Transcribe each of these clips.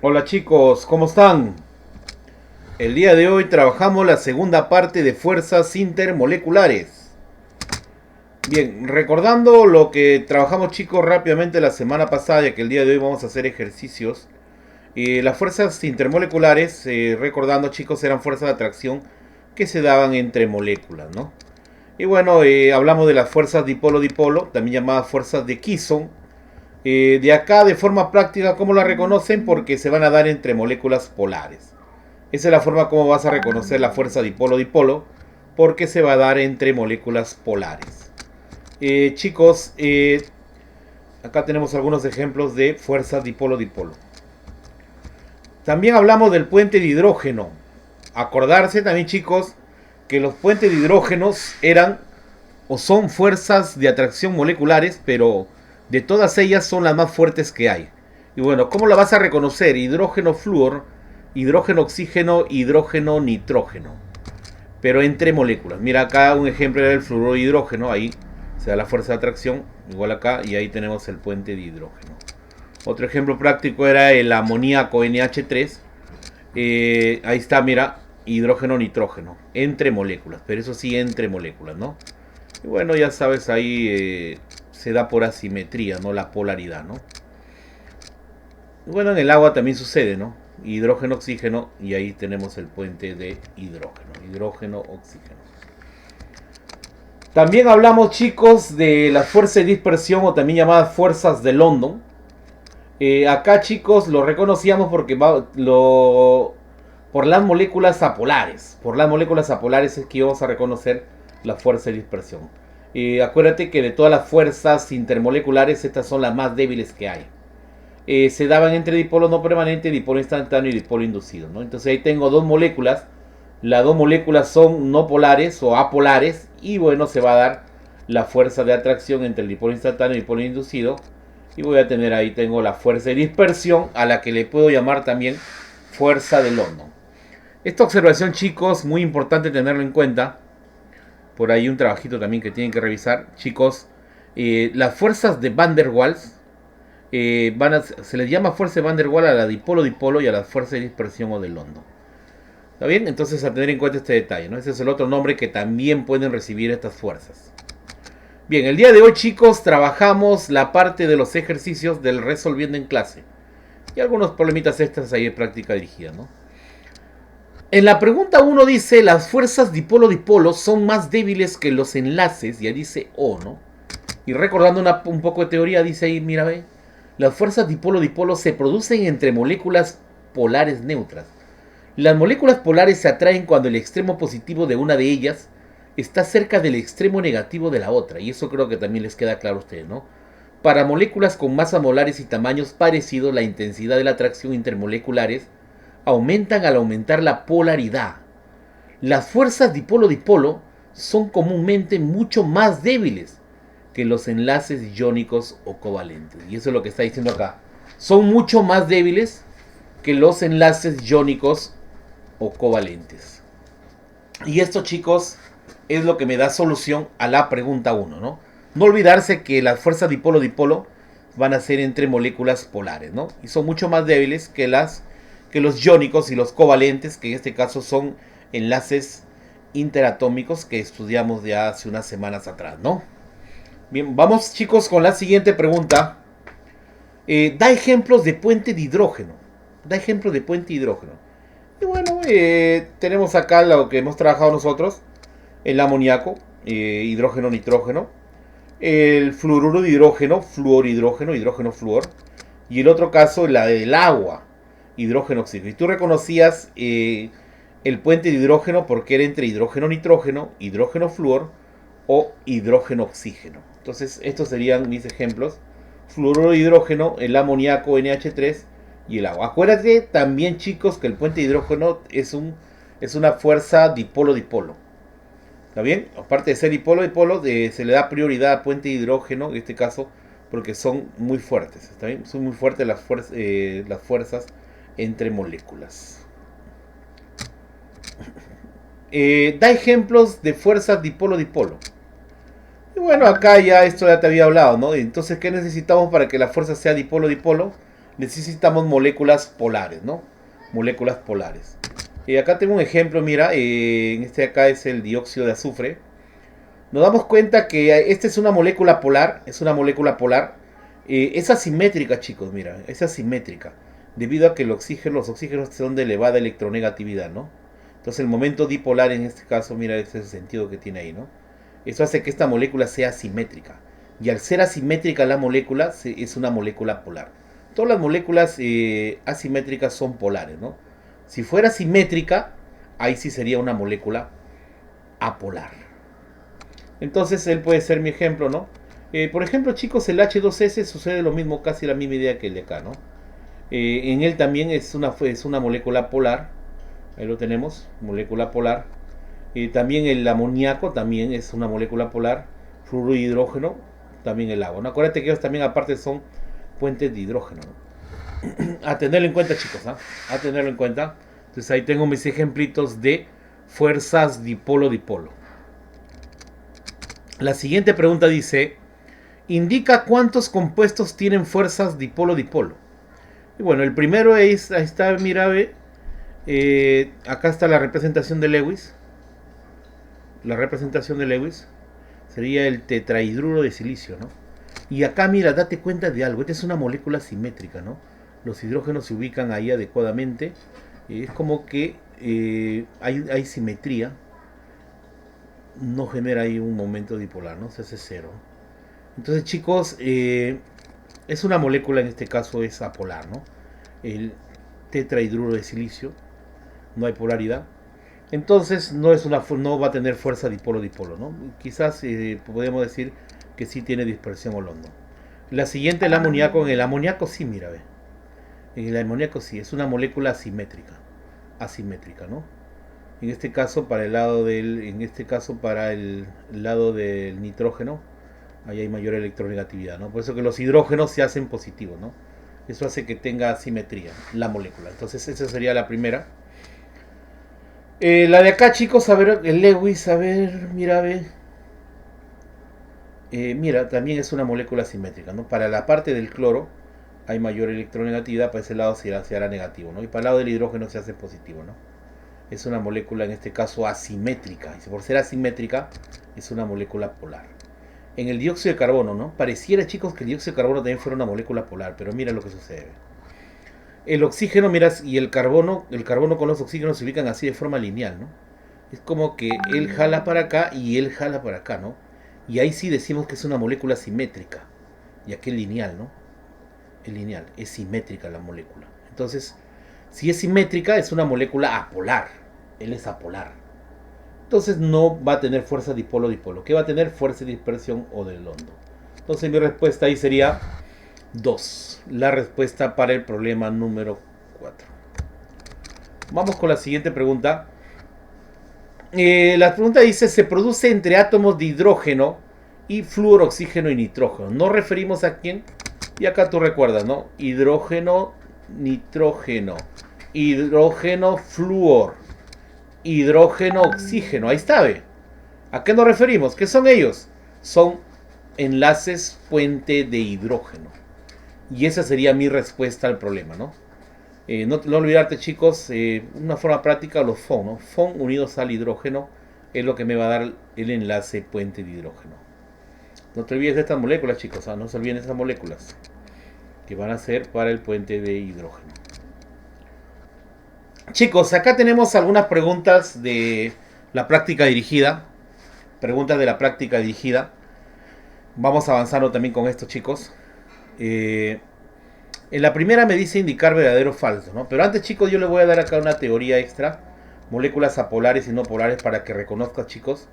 Hola chicos, ¿cómo están? El día de hoy trabajamos la segunda parte de fuerzas intermoleculares. Bien, recordando lo que trabajamos chicos rápidamente la semana pasada, ya que el día de hoy vamos a hacer ejercicios. Las fuerzas intermoleculares, recordando chicos, eran fuerzas de atracción que se daban entre moléculas, ¿no? Y bueno, hablamos de las fuerzas dipolo-dipolo, también llamadas fuerzas de Kisson. De acá, de forma práctica, ¿cómo la reconocen? Porque se van a dar entre moléculas polares. Esa es la forma como vas a reconocer la fuerza dipolo-dipolo, porque se va a dar entre moléculas polares. Chicos, acá tenemos algunos ejemplos de fuerza dipolo-dipolo. También hablamos del puente de hidrógeno. Acordarse también, chicos, que los puentes de hidrógenos eran o son fuerzas de atracción moleculares, pero de todas ellas son las más fuertes que hay. Y bueno, ¿cómo la vas a reconocer? Hidrógeno flúor, hidrógeno oxígeno, hidrógeno nitrógeno. Pero entre moléculas. Mira acá un ejemplo del fluoruro de hidrógeno, ahí se da la fuerza de atracción, igual acá, y ahí tenemos el puente de hidrógeno. Otro ejemplo práctico era el amoníaco NH3. Ahí está, mira, hidrógeno nitrógeno, entre moléculas, pero eso sí, entre moléculas, ¿no? Y bueno, ya sabes, ahí se da por asimetría, ¿no? La polaridad, ¿no? Y bueno, en el agua también sucede, ¿no? Hidrógeno, oxígeno, y ahí tenemos el puente de hidrógeno. Hidrógeno, oxígeno. También hablamos, chicos, de la fuerza de dispersión o también llamadas fuerzas de London. Acá, chicos, lo reconocíamos porque por las moléculas apolares. Por las moléculas apolares es que íbamos a reconocer la fuerza de dispersión. Acuérdate que de todas las fuerzas intermoleculares, estas son las más débiles que hay. Se daban entre dipolo no permanente, dipolo instantáneo y dipolo inducido, ¿no? Entonces ahí tengo dos moléculas. Las dos moléculas son no polares o apolares. Y bueno, se va a dar la fuerza de atracción entre el dipolo instantáneo y el dipolo inducido. Y voy a tener ahí, tengo la fuerza de dispersión, a la que le puedo llamar también fuerza de London. Esta observación, chicos, muy importante tenerlo en cuenta. Por ahí un trabajito también que tienen que revisar. Chicos, las fuerzas de Van der Waals, se les llama fuerza de Van der Waals a la dipolo-dipolo y a la fuerza de dispersión o de London. ¿Está bien? Entonces a tener en cuenta este detalle, ¿no? Ese es el otro nombre que también pueden recibir estas fuerzas. Bien, el día de hoy, chicos, trabajamos la parte de los ejercicios del resolviendo en clase. Y algunos problemitas extras ahí de práctica dirigida, ¿no? En la pregunta 1 dice, las fuerzas dipolo-dipolo son más débiles que los enlaces, ya dice O, ¿no? Y recordando un poco de teoría, dice ahí, mira, ve, las fuerzas dipolo-dipolo se producen entre moléculas polares neutras. Las moléculas polares se atraen cuando el extremo positivo de una de ellas está cerca del extremo negativo de la otra, y eso creo que también les queda claro a ustedes, ¿no? Para moléculas con masa molares y tamaños parecidos, la intensidad de la atracción intermoleculares aumentan al aumentar la polaridad. Las fuerzas dipolo-dipolo son comúnmente mucho más débiles que los enlaces iónicos o covalentes. Y eso es lo que está diciendo acá. Son mucho más débiles que los enlaces iónicos o covalentes. Y esto, chicos, es lo que me da solución a la pregunta 1, ¿no? No olvidarse que las fuerzas dipolo-dipolo van a ser entre moléculas polares, ¿no? Y son mucho más débiles que los iónicos y los covalentes, que en este caso son enlaces interatómicos que estudiamos ya hace unas semanas atrás, ¿no? Bien, vamos, chicos, con la siguiente pregunta. Da ejemplos de puente de hidrógeno. Da ejemplos de puente de hidrógeno. Y bueno, tenemos acá lo que hemos trabajado nosotros. El amoníaco, hidrógeno, nitrógeno. El fluoruro de hidrógeno, flúor, hidrógeno, hidrógeno, flúor. Y el otro caso, la del agua, hidrógeno, oxígeno. Y tú reconocías el puente de hidrógeno porque era entre hidrógeno, nitrógeno, hidrógeno, flúor o hidrógeno, oxígeno. Entonces, estos serían mis ejemplos. Fluoruro de hidrógeno, el amoníaco NH3 y el agua. Acuérdate también, chicos, que el puente de hidrógeno es una fuerza dipolo-dipolo. ¿Está bien? Aparte de ser dipolo-dipolo, se le da prioridad a puente de hidrógeno, en este caso, porque son muy fuertes. ¿Está bien? Son muy fuertes las fuerzas entre moléculas. Da ejemplos de fuerzas dipolo-dipolo. Y bueno, acá ya esto ya te había hablado, ¿no? Entonces, ¿qué necesitamos para que la fuerza sea dipolo-dipolo? necesitamos moléculas polares, ¿no? Moléculas polares. Acá tengo un ejemplo, mira, en este acá es el dióxido de azufre. Nos damos cuenta que esta es una molécula polar, es asimétrica, chicos, mira, es asimétrica, debido a que los oxígenos son de elevada electronegatividad, ¿no? Entonces el momento dipolar en este caso, mira, ese es el sentido que tiene ahí, ¿no? Eso hace que esta molécula sea asimétrica. Y al ser asimétrica la molécula, es una molécula polar. Todas las moléculas asimétricas son polares, ¿no? Si fuera simétrica, ahí sí sería una molécula apolar. Entonces él puede ser mi ejemplo, ¿no? Por ejemplo, chicos, el H2S sucede lo mismo, casi la misma idea que el de acá, ¿no? En él también es una molécula polar. Ahí lo tenemos, molécula polar. También el amoníaco también es una molécula polar. Fluoruro y hidrógeno, también el agua, ¿no? Acuérdate que ellos también aparte son puentes de hidrógeno, ¿no? A tenerlo en cuenta, chicos, ¿eh? A tenerlo en cuenta. Entonces ahí tengo mis ejemplitos de fuerzas dipolo-dipolo. La siguiente pregunta dice: indica cuántos compuestos tienen fuerzas dipolo-dipolo. Y bueno, el primero es, ahí está, mira, acá está la representación de Lewis. La representación de Lewis sería el tetrahidruro de silicio, ¿no? Y acá, mira, date cuenta de algo. Esta es una molécula simétrica, ¿no? Los hidrógenos se ubican ahí adecuadamente. Es como que hay simetría. No genera ahí un momento dipolar, ¿no? Se hace cero. Entonces, chicos, es una molécula, en este caso es apolar, ¿no? El tetrahidruro de silicio. No hay polaridad. Entonces no va a tener fuerza dipolo-dipolo, ¿no? Quizás podemos decir que sí tiene dispersión Holondo. La siguiente, el amoníaco. En el amoníaco sí, mira, ve. En el amoníaco sí, es una molécula asimétrica. Asimétrica, ¿no? En este caso para el lado del nitrógeno, ahí hay mayor electronegatividad, ¿no? Por eso que los hidrógenos se hacen positivos, ¿no? Eso hace que tenga asimetría la molécula. Entonces esa sería la primera. La de acá, chicos, a ver, el Lewis, a ver, mira, ve. Mira, también es una molécula simétrica, ¿no? Para la parte del cloro hay mayor electronegatividad, para ese lado se hará negativo, ¿no? Y para el lado del hidrógeno se hace positivo, ¿no? Es una molécula, en este caso, asimétrica. Y por ser asimétrica, es una molécula polar. En el dióxido de carbono, ¿no? Pareciera, chicos, que el dióxido de carbono también fuera una molécula polar, pero mira lo que sucede. El oxígeno, miras, y el carbono con los oxígenos se ubican así de forma lineal, ¿no? Es como que él jala para acá y él jala para acá, ¿no? Y ahí sí decimos que es una molécula simétrica. Y aquí es lineal, ¿no? Es lineal, es simétrica la molécula. Entonces, si es simétrica, es una molécula apolar. Él es apolar. Entonces no va a tener fuerza dipolo-dipolo. ¿Qué va a tener? Fuerza de dispersión o del hondo. Entonces mi respuesta ahí sería 2. La respuesta para el problema número 4. Vamos con la siguiente pregunta. La pregunta dice: se produce entre átomos de hidrógeno y flúor, oxígeno y nitrógeno. ¿Nos referimos a quién? Y acá tú recuerdas, ¿no? Hidrógeno, nitrógeno, hidrógeno, flúor, hidrógeno, oxígeno. Ahí está, ¿ve? ¿A qué nos referimos? ¿Qué son ellos? Son enlaces puente de hidrógeno. Y esa sería mi respuesta al problema, ¿no? No olvidarte, chicos, una forma práctica, los FON, ¿no? FON unidos al hidrógeno es lo que me va a dar el enlace puente de hidrógeno. No te olvides de estas moléculas, chicos, ¿eh? No se olviden de estas moléculas que van a ser para el puente de hidrógeno. Chicos, acá tenemos algunas preguntas de la práctica dirigida. Preguntas de la práctica dirigida. Vamos avanzando también con esto, chicos. En la primera me dice indicar verdadero o falso, ¿no? Pero antes, chicos, yo les voy a dar acá una teoría extra. Moléculas apolares y no polares, para que reconozcas, chicos,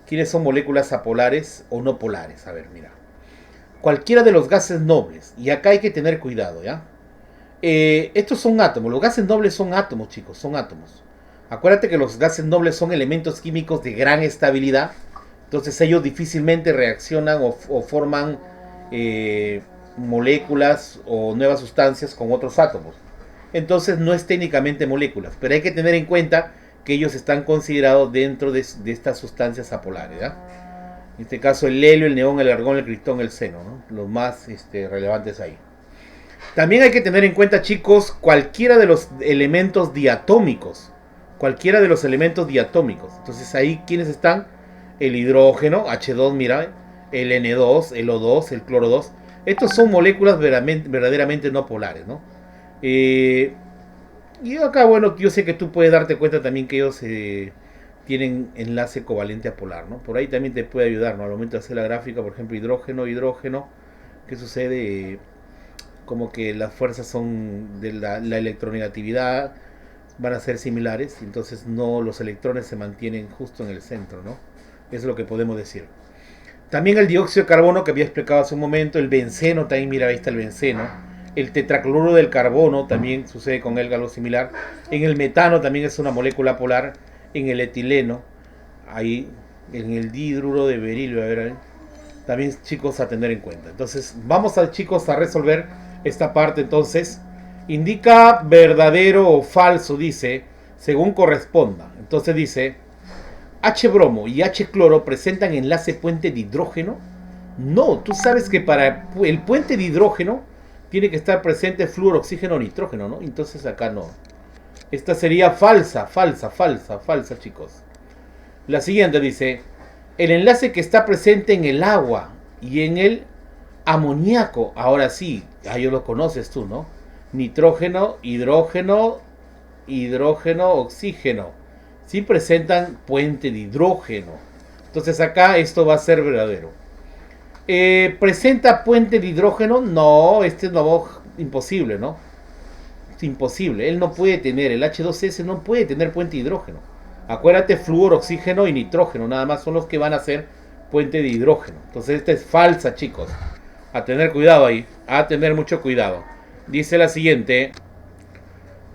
quiénes son moléculas apolares o no polares. A ver, mira. Cualquiera de los gases nobles. Y acá hay que tener cuidado, ¿ya? Estos son átomos. Los gases nobles son átomos, chicos. Son átomos. Acuérdate que los gases nobles son elementos químicos de gran estabilidad. Entonces ellos difícilmente reaccionan o forman moléculas o nuevas sustancias con otros átomos. Entonces no es técnicamente moléculas, pero hay que tener en cuenta que ellos están considerados dentro de estas sustancias apolares, ¿ya? En este caso el helio, el neón, el argón, el criptón, el xeno, ¿no? Los más relevantes ahí. También hay que tener en cuenta, chicos, cualquiera de los elementos diatómicos. Cualquiera de los elementos diatómicos. Entonces ahí, ¿quiénes están? El hidrógeno, H2, mira, el N2, el O2, el cloro 2. Estos son moléculas verdaderamente no polares, ¿no? Y acá, bueno, yo sé que tú puedes darte cuenta también que ellos tienen enlace covalente apolar, ¿no? Por ahí también te puede ayudar, ¿no? Al momento de hacer la gráfica, por ejemplo, hidrógeno, hidrógeno, ¿qué sucede? Como que las fuerzas son de la electronegatividad van a ser similares, entonces no, los electrones se mantienen justo en el centro, ¿no? Eso es lo que podemos decir. También el dióxido de carbono que había explicado hace un momento, el benceno, también mira, ahí está el benceno. El tetracloruro del carbono también sucede con él algo similar. En el metano también es una molécula polar. En el etileno, ahí, en el dihidruro de berilio, a ver, también, chicos, a tener en cuenta. Entonces, vamos a, chicos, a resolver esta parte. Entonces, indica verdadero o falso, dice, según corresponda. Entonces dice, H bromo y H cloro presentan enlace puente de hidrógeno. No, tú sabes que para el puente de hidrógeno tiene que estar presente flúor, oxígeno, nitrógeno, ¿no? Entonces acá no. Esta sería falsa, chicos. La siguiente dice, el enlace que está presente en el agua y en el amoníaco, ahora sí, ahí lo conoces tú, ¿no? Nitrógeno, hidrógeno, hidrógeno, oxígeno. Sí presentan puente de hidrógeno. Entonces acá esto va a ser verdadero. ¿Presenta puente de hidrógeno? No, este es imposible, ¿no? Es imposible, él no puede tener, el H2S no puede tener puente de hidrógeno. Acuérdate, flúor, oxígeno y nitrógeno, nada más son los que van a hacer puente de hidrógeno. Entonces esta es falsa, chicos. A tener cuidado ahí, a tener mucho cuidado. Dice la siguiente.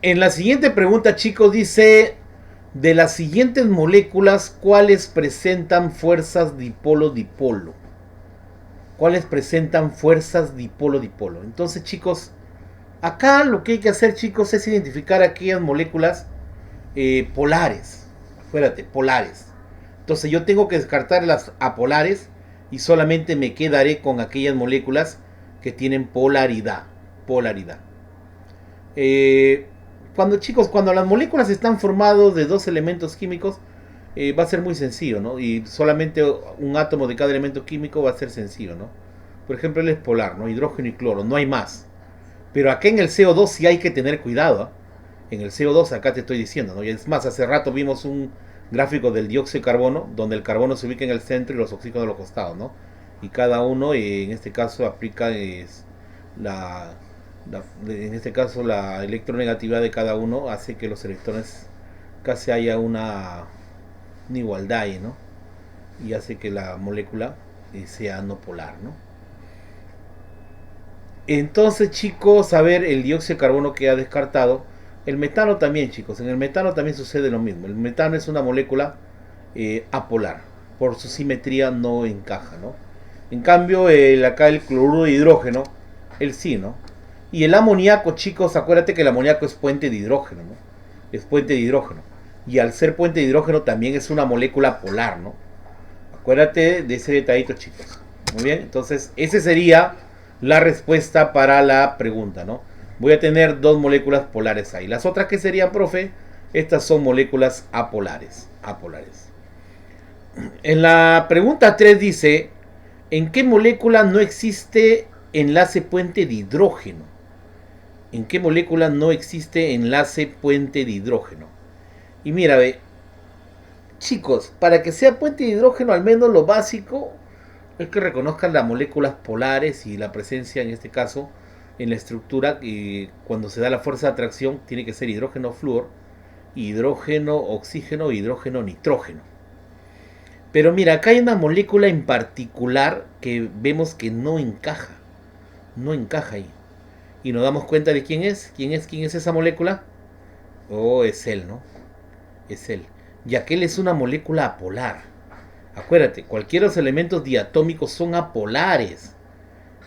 En la siguiente pregunta, chicos, dice, de las siguientes moléculas, ¿cuáles presentan fuerzas dipolo-dipolo? ¿Cuáles presentan fuerzas dipolo-dipolo? Entonces, chicos, acá lo que hay que hacer, chicos, es identificar aquellas moléculas polares. Acuérdate, polares. Entonces yo tengo que descartar las apolares y solamente me quedaré con aquellas moléculas que tienen polaridad. Polaridad. Cuando las moléculas están formadas de dos elementos químicos, va a ser muy sencillo, ¿no? Y solamente un átomo de cada elemento químico va a ser sencillo, ¿no? Por ejemplo, él es polar, ¿no? Hidrógeno y cloro, no hay más. Pero acá en el CO2 sí hay que tener cuidado, ¿eh? En el CO2 acá te estoy diciendo, ¿no? Y es más, hace rato vimos un gráfico del dióxido de carbono, donde el carbono se ubica en el centro y los oxígenos a los costados, ¿no? Y cada uno, en este caso, aplica en este caso la electronegatividad de cada uno hace que los electrones casi haya una igualdad ahí, ¿no? Y hace que la molécula sea no polar, ¿no? Entonces, chicos, a ver, el dióxido de carbono queda descartado. El metano también, chicos, en el metano también sucede lo mismo. El metano es una molécula apolar, por su simetría no encaja, ¿no? En cambio, acá el cloruro de hidrógeno, el sí, ¿no? Y el amoníaco, chicos, acuérdate que el amoníaco es puente de hidrógeno, ¿no? Es puente de hidrógeno. Y al ser puente de hidrógeno también es una molécula polar, ¿no? Acuérdate de ese detallito, chicos. Muy bien, entonces esa sería la respuesta para la pregunta, ¿no? Voy a tener dos moléculas polares ahí. Las otras que serían, profe, estas son moléculas apolares. Apolares. En la pregunta 3 dice, ¿en qué molécula no existe enlace puente de hidrógeno? ¿En qué molécula no existe enlace puente de hidrógeno? Y mira, ve, chicos, para que sea puente de hidrógeno, al menos lo básico es que reconozcan las moléculas polares y la presencia, en este caso, en la estructura, cuando se da la fuerza de atracción, tiene que ser hidrógeno flúor, hidrógeno oxígeno, hidrógeno nitrógeno. Pero mira, acá hay una molécula en particular que vemos que no encaja. No encaja ahí. Y nos damos cuenta de quién es. ¿Quién es esa molécula? Oh, es él, ¿no? Es él. Ya que él es una molécula apolar. Acuérdate, cualquiera de los elementos diatómicos son apolares.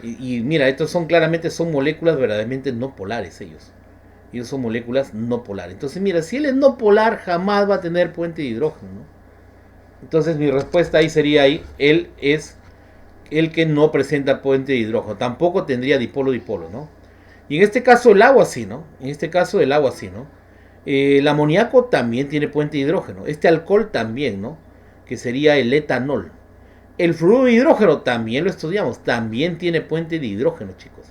Y mira, estos son claramente son moléculas verdaderamente no polares ellos. Ellos son moléculas no polares. Entonces mira, si él es no polar, jamás va a tener puente de hidrógeno, ¿no? Entonces mi respuesta ahí sería él es el que no presenta puente de hidrógeno. Tampoco tendría dipolo-dipolo, ¿no? Y en este caso el agua sí, ¿no? En este caso el agua sí, ¿no? El amoníaco también tiene puente de hidrógeno. Este alcohol también, ¿no? Que sería el etanol. El fluoruro de hidrógeno también lo estudiamos. También tiene puente de hidrógeno, chicos.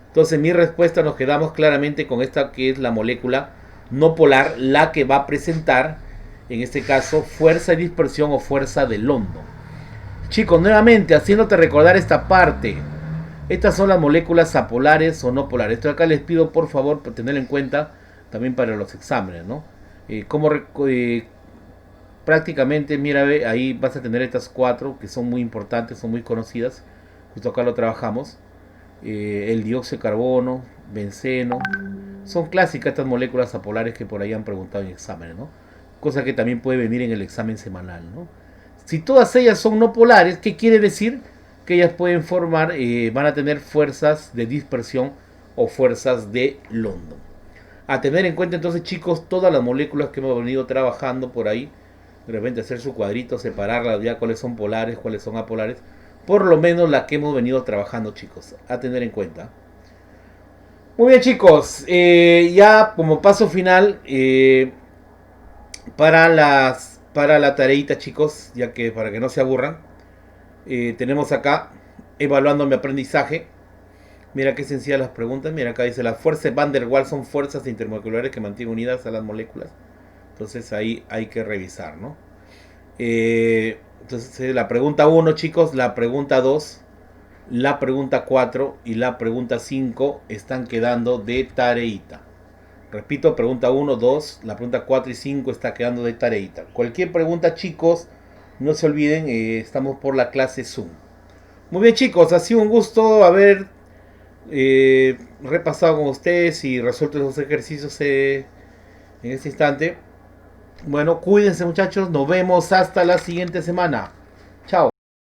Entonces, en mi respuesta nos quedamos claramente con esta que es la molécula no polar, la que va a presentar, en este caso, fuerza de dispersión o fuerza de London. Chicos, nuevamente, haciéndote recordar esta parte. Estas son las moléculas apolares o no polares. Esto acá les pido por favor tener en cuenta también para los exámenes, ¿no? Como prácticamente, mira, ve, ahí vas a tener estas cuatro que son muy importantes, son muy conocidas. Justo acá lo trabajamos. El dióxido de carbono, benceno. Son clásicas estas moléculas apolares que por ahí han preguntado en exámenes, ¿no? Cosa que también puede venir en el examen semanal, ¿no? Si todas ellas son no polares, ¿qué quiere decir? Que ellas pueden formar, van a tener fuerzas de dispersión o fuerzas de London. A tener en cuenta entonces, chicos, todas las moléculas que hemos venido trabajando por ahí, de repente hacer su cuadrito, separarlas ya cuáles son polares, cuáles son apolares, por lo menos la que hemos venido trabajando, chicos, a tener en cuenta. Muy bien, chicos, ya como paso final, para la tareita, chicos, ya que para que no se aburran, tenemos acá evaluando mi aprendizaje. Mira qué sencillas las preguntas. Mira acá dice: las fuerzas Van der Waals son fuerzas intermoleculares que mantienen unidas a las moléculas. Entonces ahí hay que revisar, ¿no? Entonces la pregunta 1, chicos, la pregunta 2, la pregunta 4 y la pregunta 5 están quedando de tareita. Repito, pregunta 1, 2, la pregunta 4 y 5 está quedando de tareita. Cualquier pregunta, chicos, no se olviden, estamos por la clase Zoom. Muy bien, chicos, ha sido un gusto haber repasado con ustedes y resuelto esos ejercicios en este instante. Bueno, cuídense, muchachos, nos vemos hasta la siguiente semana.